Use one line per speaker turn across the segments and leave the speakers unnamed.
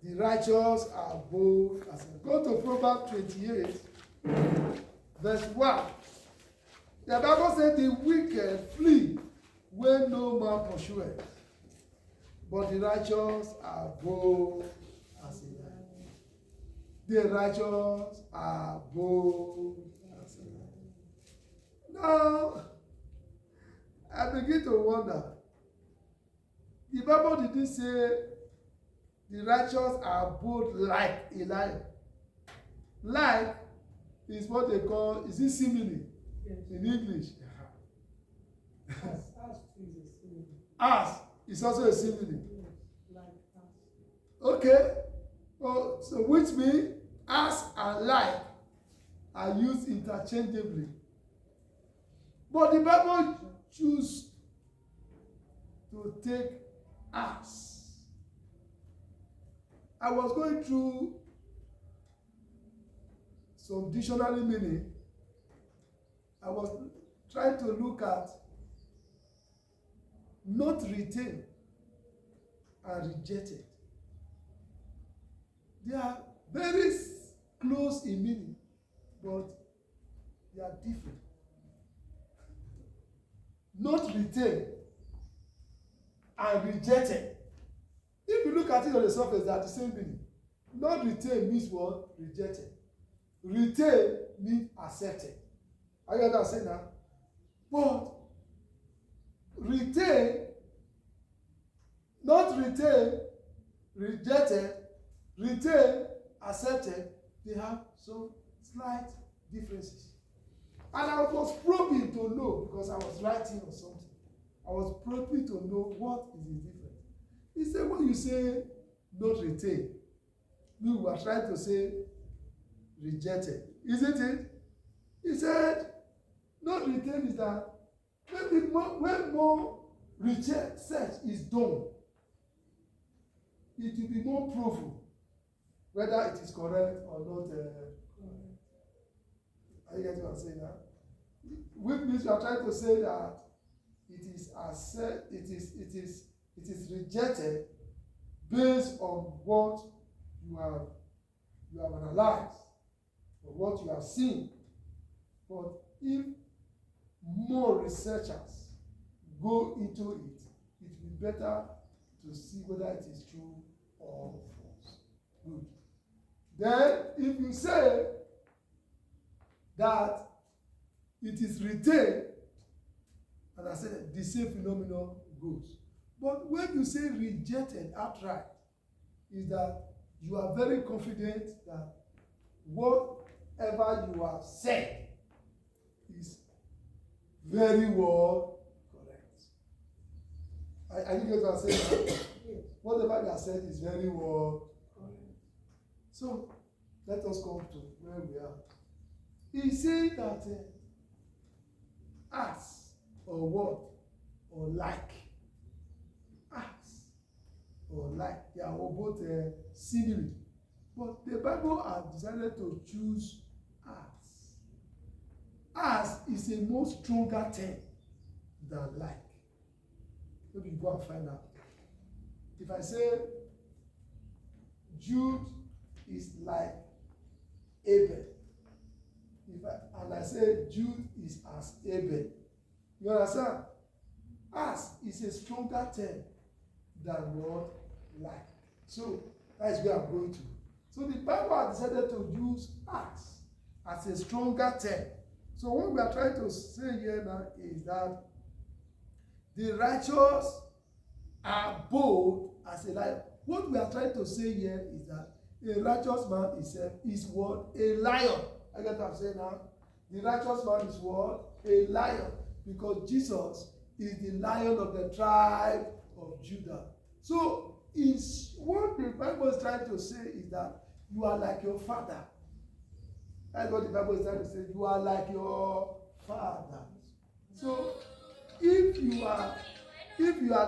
The righteous are bold as a... Go to Proverbs 28, verse 1. The Bible says the wicked flee when no man pursueth, but the righteous are bold as a lion. The righteous are bold as a lion. Now, I begin to wonder. The Bible didn't say the righteous are bold like a lion. Like is what they call, is it simile? Yes. In English? As is also a simile. Yes. Like as. Okay. Well, so which means as and like are used interchangeably. But the Bible chooses to take as. I was going through some dictionary meaning. I was trying to look at not retained and rejected. They are very close in meaning, but they are different. Not retained and rejected. If you look at it on the surface, they are the same meaning. Not retained means what? Rejected. Retained means accepted. Are you understand that? But retained, not retained, rejected, retained, accepted, they have some slight differences. And I was probing to know, because I was writing or something, I was probing to know what is the difference. He said, when you say not retained, we were trying to say rejected. Isn't it? He said, not retained is that when more research is done, it will be more proven whether it is correct or not. Are you getting what I'm saying now? Which means you are trying to say that it is rejected based on what you have analyzed or what you have seen. But if more researchers go into it, it will be better to see whether it is true or false. Good. Then, if you say that it is retained, and I said the same phenomenon goes. But when you say rejected outright, is that you are very confident that whatever you have said is very well correct. Are you getting what I'm saying? Yes. Whatever you have said is very well correct. So let us come to where we are. He said that as or what or like, as or like, they are both simile. But the Bible has decided to choose as. As is a more stronger term than like. Maybe you go and find out. If I say Jude is like Abel, and I say Jude is as Abel, you understand? As is a stronger term than what like. So that's where I'm going to. So the Bible has decided to use as a stronger term. So what we are trying to say here now is that the righteous are bold as a lion. What we are trying to say here is that a righteous man himself is what? A lion. I get what I'm saying now. The righteous man is what? A lion. Because Jesus is the lion of the tribe of Judah. So what the Bible is trying to say is that you are like your father. That's what the Bible is trying to say. You are like your father. So if you are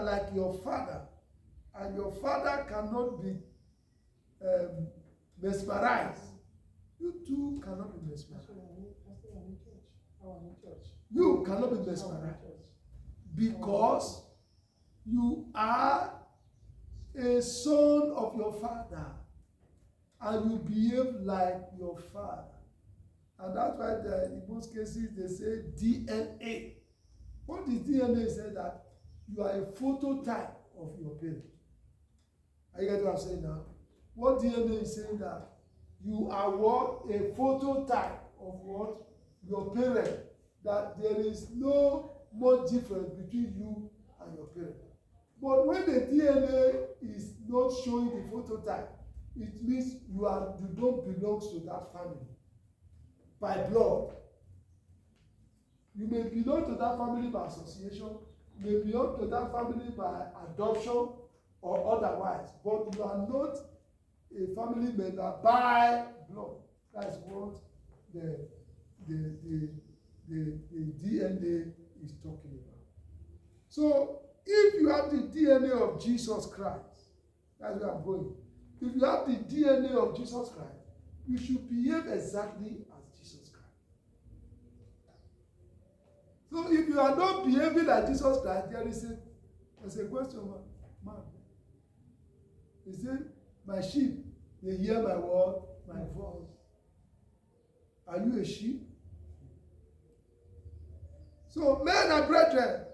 like your father, and your father cannot be mesmerized, you too cannot be mesmerized. You cannot be mesmerized because you are a son of your father. and you behave like your father. And that's why in most cases they say DNA. What is DNA? Say that you are a phototype of your parent. Are you getting what I'm saying now? What DNA is saying that you are what? A phototype of what? Your parent. That there is no much difference between you and your parent. But when the DNA is not showing the phototype, it means you don't belong to that family by blood. You may belong to that family by association, you may belong to that family by adoption or otherwise, but you are not a family member by blood. That's what the DNA is talking about. So if you have the DNA of Jesus Christ, that's where I'm going. If you have the DNA of Jesus Christ, you should behave exactly as Jesus Christ. So if you are not behaving like Jesus Christ, there's a question mark. He said, my sheep, they hear my word, my voice. Are you a sheep? So men and brethren,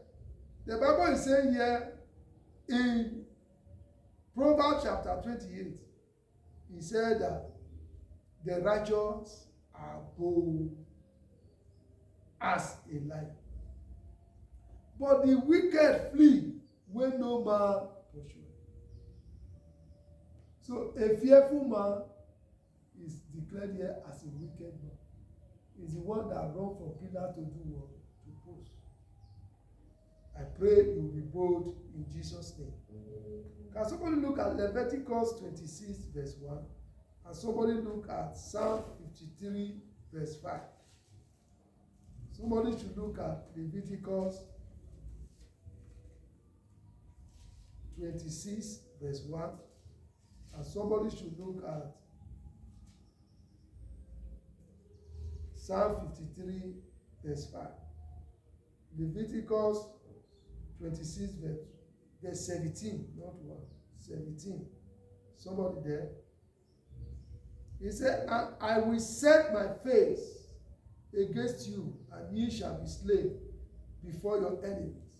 the Bible is saying here in Proverbs chapter 28, he said that the righteous are bold as a lion, but the wicked flee when no man pursues. So a fearful man is declared here as a wicked man. Is the one that runs from pillar to do what? To post. I pray you will be bold in Jesus' name. Can somebody look at Leviticus 26 verse 1? And somebody look at Psalm 53 verse 5. Somebody should look at Leviticus 26 verse 1. And somebody should look at Psalm 53 verse 5. Leviticus 26 verse 17, not 1, 17. Somebody there. He said, and I will set my face against you, and ye shall be slain before your enemies.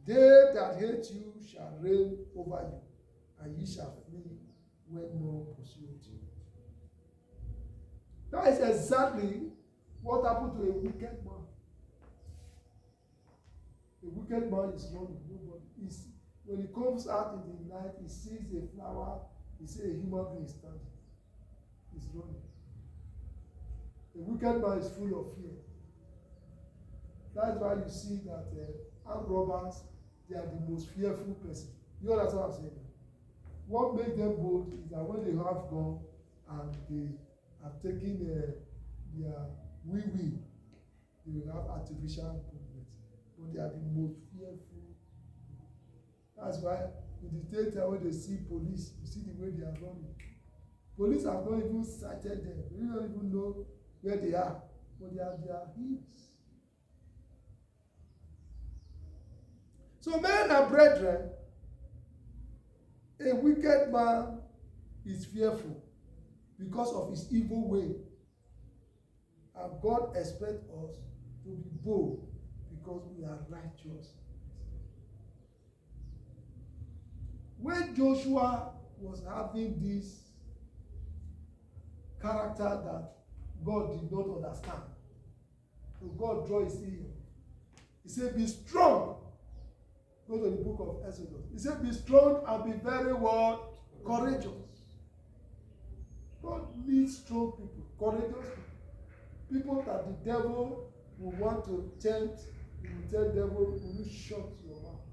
They that hate you shall reign over you, and ye shall flee when no pursueth you. That is exactly what happened to a wicked man. A wicked man is running. Nobody. When he comes out in the night, he sees a flower, he sees a human being standing. He's running. A wicked man is full of fear. That's why you see that armed robbers, they are the most fearful person. You understand what I'm saying? What makes them bold is that when they have gun and they are taking their wee-wee, they will have artificial movement. But they are the most fearful. That's why in the daytime when they see police, you see the way they are running. Police have not even sighted them. They don't even know where they are. But they are their heaps. So men and brethren, a wicked man is fearful because of his evil way. And God expects us to be bold because we are righteous. When Joshua was having this character that God did not understand, so God drew his ear. He said, be strong. Go to the book of Exodus. He said, be strong and be very what? Courageous. God needs strong people, courageous people. People that the devil will want to tempt. He will tell the devil, will you shut your mouth?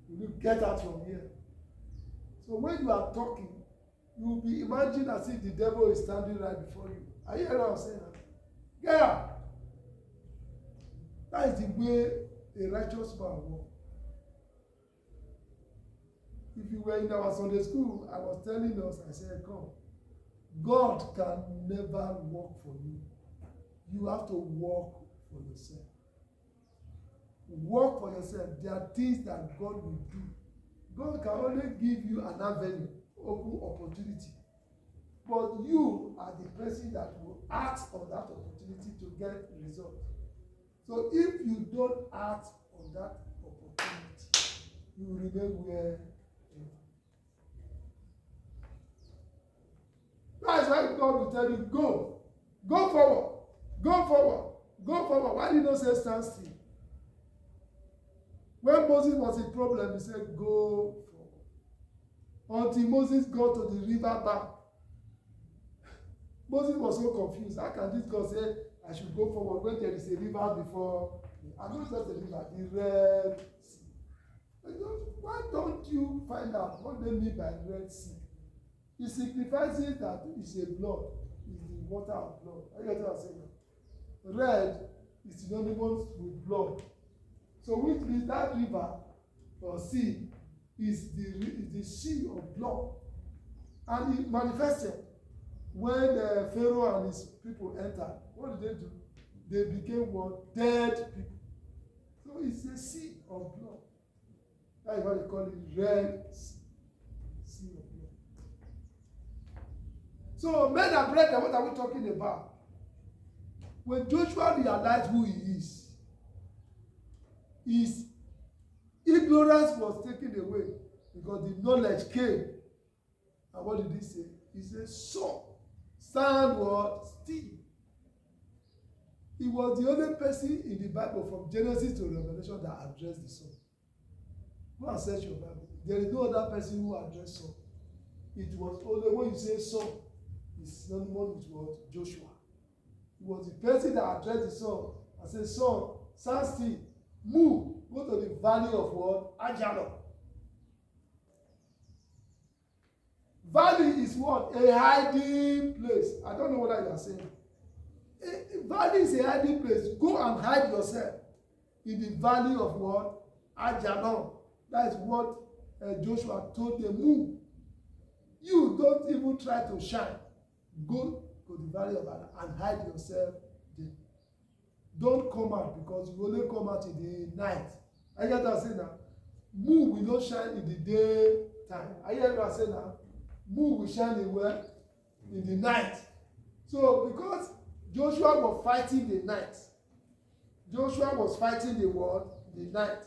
Will you get out from here? So when you are talking, you will be imagined as if the devil is standing right before you. Are you hearing what I'm saying? Get out. That is the way a righteous man walks. If you were in our Sunday school, I was telling us, I said, come. God can never work for you. You have to work for yourself. Work for yourself. There are things that God will do. God can only give you an avenue, open opportunity But you are the person that will act on that opportunity to get results. So if you don't act on that opportunity, you will remain where you are. That's why God will tell you, go. Go forward. Go forward. Go forward. Why did you not say stand still? When Moses was in problem, he said, go forward. Until Moses got to the river bank. Moses was so confused. How can this God say, I should go forward when there is a river before me? And not just a river, the Red Sea. Why don't you find out what they mean by Red Sea? It signifies that it's a blood. It's the water of blood. I get what I'm saying? Red is synonymous with blood. So which means that river or sea is the sea of blood. And it manifested when Pharaoh and his people entered. What did they do? They became what? Dead people. So it's a sea of blood. That is what they call it, Red Sea. Sea of blood. So men and brethren, what are we talking about? When Joshua realized who he is, his ignorance was taken away because the knowledge came. And what did he say? He said, so, stand what? Still. He was the only person in the Bible from Genesis to Revelation that addressed the sun. Go and search your Bible. There is no other person who addressed sun. It was only when you say sun, it's synonymous with what? Joshua. He was the person that addressed the sun and said, son, stand still, move, go to the valley of what? Ajalon. Valley is what? A hiding place. I don't know what you are saying. A valley is a hiding place. Go and hide yourself in the valley of what? Ajalon. That is what Joshua told them. Move. You don't even try to shine. Go to the valley of Ajalon and hide yourself there. Don't come out because you only come out in the night. I get what I'm saying now. Move will not shine in the daytime. I get what I'm saying now. Move will shine in where? In the night. So because Joshua was fighting the night, Joshua was fighting the what? The night.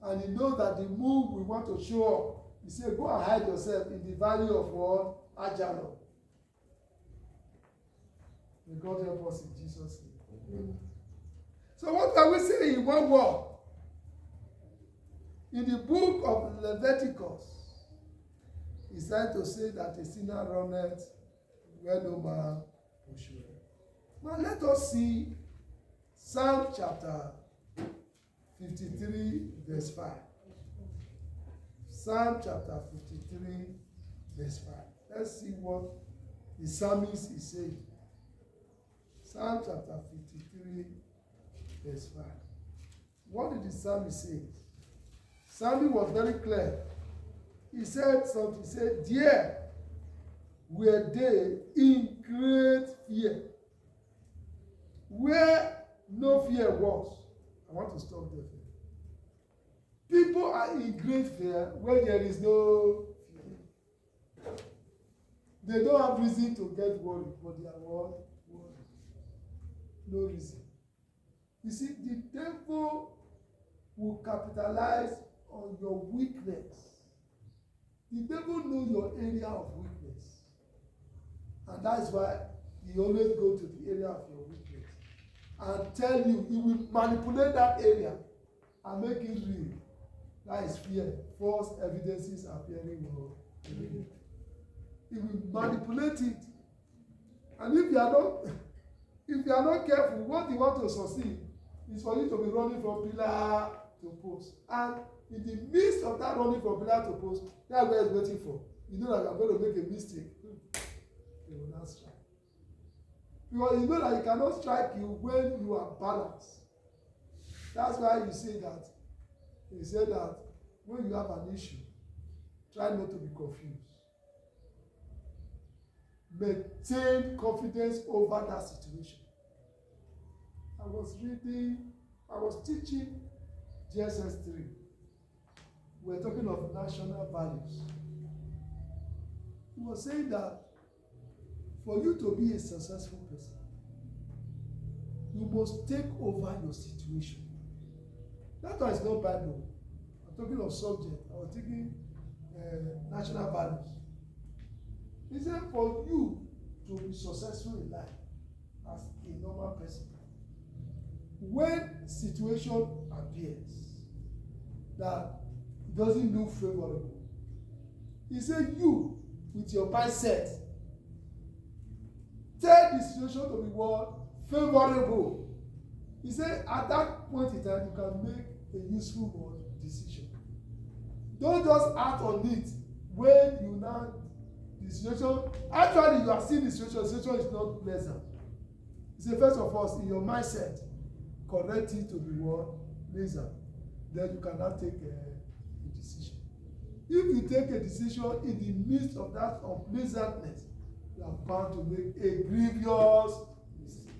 And he knows that the move we want to show up. He said, go and hide yourself in the valley of what? Ajalon. May God help us in Jesus' name. Mm-hmm. So what can we say in one word? In the book of Leviticus, it's trying to say that a sinner runneth where no man pusheth. Now let us see Psalm chapter 53 verse 5. Psalm chapter 53 verse 5. Let's see what the psalmist is saying. Psalm chapter 53 verse 5. What did the psalmist say? Psalmist was very clear. He said something. He said, dear were they in great fear, where no fear was. I want to stop there. People are in great fear where there is no fear. They don't have reason to get worried, but they are worried. No reason. You see, the devil will capitalize on your weakness. The devil knows your area of weakness. And that's why he always goes to the area of your weakness and tell you, he will manipulate that area and make it real. That is fear. False evidences appearing real. He will manipulate it. And if you are not careful, what you want to succeed is for you to be running from pillar to post. And in the midst of that running from pillar to post, that's where it's waiting for. You know that you are going to make a mistake. They will not strike. Because you know that he cannot strike you when you are balanced. That's why you say that. He said that when you have an issue, try not to be confused. Maintain confidence over that situation. I was teaching GSS 3. We're talking of national values. He was saying that for you to be a successful person, you must take over your situation. That one is not Bible. I'm talking of subject. I was taking national values. He said for you to be successful in life as a normal person, when situation appears that doesn't look favorable, he said you with your mindset tell the situation to be what? Favorable. He said at that point in time you can make a useful decision. Don't just act on it when you now the situation. Actually, you are seeing the situation is not pleasant. He said first of all, in your mindset, correct it to be what? Pleasant. Then you can now take a decision. If you take a decision in the midst of that unpleasantness, you are bound to make a grievous mistake.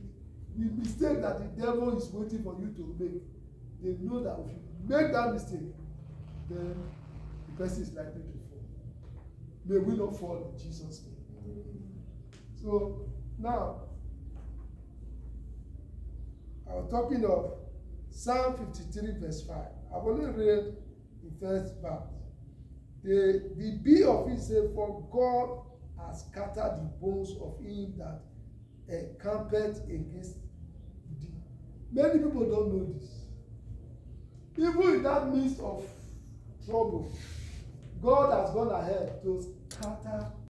The mistake that the devil is waiting for you to make, they know that if you make that mistake, then the person is likely to fall. May we not fall in Jesus' name. So now, I was talking of Psalm 53 verse 5. I've only read the first verse. The B of it says, for God has scattered the bones of him that encampeth against thee. Many people don't know this. Even in that midst of trouble, God has gone ahead to scatter